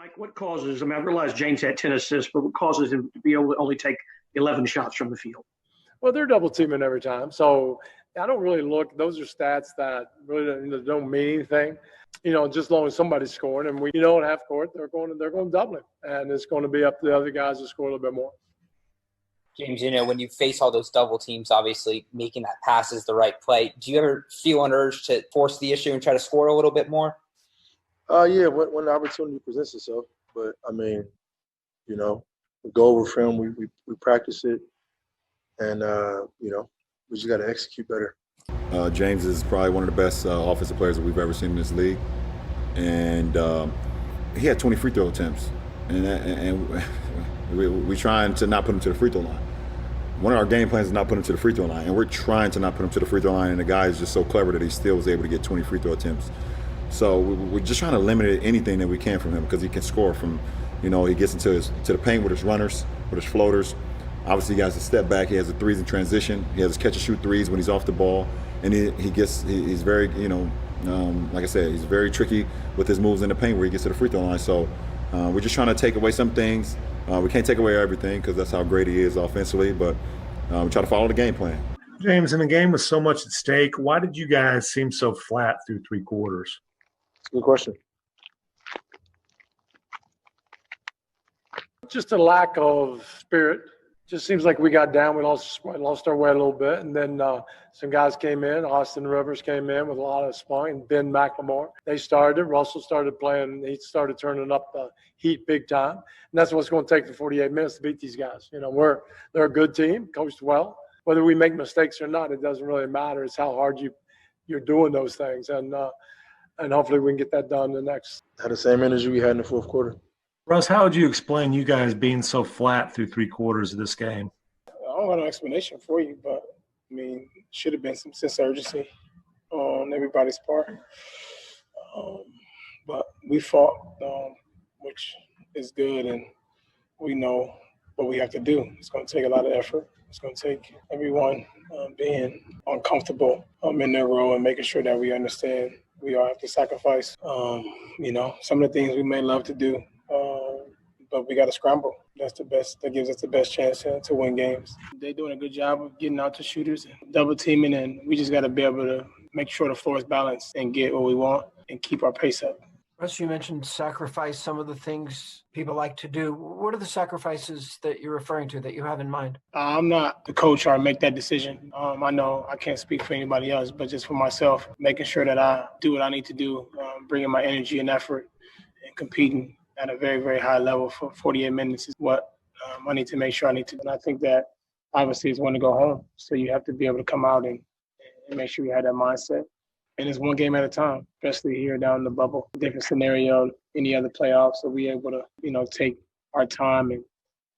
Mike, what causes, I mean, I realize James had 10 assists, but what causes him to be able to only take 11 shots from the field? Well, they're double teaming every time. So I don't really look, those are stats that really don't mean anything. Just as long as somebody's scoring, and we know at half court, they're going to double him. And it's going to be up to the other guys to score a little bit more. James, when you face all those double teams, obviously making that pass is the right play. Do you ever feel an urge to force the issue and try to score a little bit more? Yeah, when the opportunity presents itself. But, we go over film, we practice it, and, we just got to execute better. James is probably one of the best offensive players that we've ever seen in this league. And he had 20 free throw attempts. And we're trying to not put him to the free throw line. One of our game plans is not put him to the free throw line. And we're trying to not put him to the free throw line. And the guy is just so clever that he still was able to get 20 free throw attempts. So we're just trying to limit anything that we can from him because he can score from, he gets to the paint with his runners, with his floaters. Obviously, he has a step back. He has the threes in transition. He has his catch and shoot threes when he's off the ball. And he's very, like I said, he's very tricky with his moves in the paint where he gets to the free throw line. So we're just trying to take away some things. We can't take away everything because that's how great he is offensively, but we try to follow the game plan. James, in a game with so much at stake, why did you guys seem so flat through three quarters? Good question. Just a lack of spirit. Just seems like we got down. We lost our way a little bit. And then some guys came in. Austin Rivers came in with a lot of spunk, and Ben McLemore. They started. Russell started playing. He started turning up the heat big time. And that's what's going to take for 48 minutes to beat these guys. They're a good team, coached well. Whether we make mistakes or not, it doesn't really matter. It's how hard you're doing those things. And hopefully we can get that done the next. Had the same energy we had in the fourth quarter. Russ, how would you explain you guys being so flat through three quarters of this game? I don't have an explanation for you, but, should have been some sense of urgency on everybody's part. But we fought, which is good, and we know what we have to do. It's going to take a lot of effort. It's going to take everyone being uncomfortable in their role and making sure that we understand we all have to sacrifice, some of the things we may love to do. But we got to scramble. That's the best. That gives us the best chance to win games. They're doing a good job of getting out to shooters, double teaming, and we just got to be able to make sure the floor is balanced and get what we want and keep our pace up. Russ, you mentioned sacrifice, some of the things people like to do. What are the sacrifices that you're referring to that you have in mind? I'm not the coach or make that decision. I know I can't speak for anybody else, but just for myself, making sure that I do what I need to do, bringing my energy and effort and competing at a very, very high level for 48 minutes is what I need to make sure I need to do. And I think that obviously is when to go home. So you have to be able to come out and make sure you have that mindset. And it's one game at a time, especially here down in the bubble. Different scenario, any other playoffs. So we able to, take our time and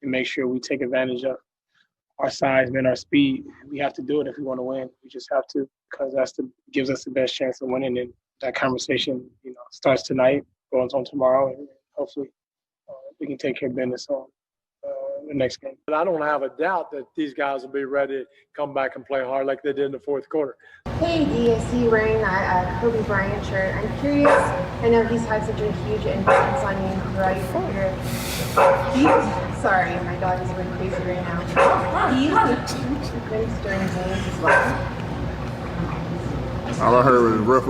make sure we take advantage of our size and our speed. We have to do it if we want to win. We just have to, because gives us the best chance of winning. And that conversation, starts tonight, goes on tomorrow, and hopefully we can take care of business on the next game. But I don't have a doubt that these guys will be ready to come back and play hard like they did in the fourth quarter. Hey, D, I see you wearing that Kobe Bryant shirt. I'm curious. I know he's had such a huge influence on you throughout your career. Sorry, my dog is going crazy right now. He used to influence during games as well. All I heard was rough.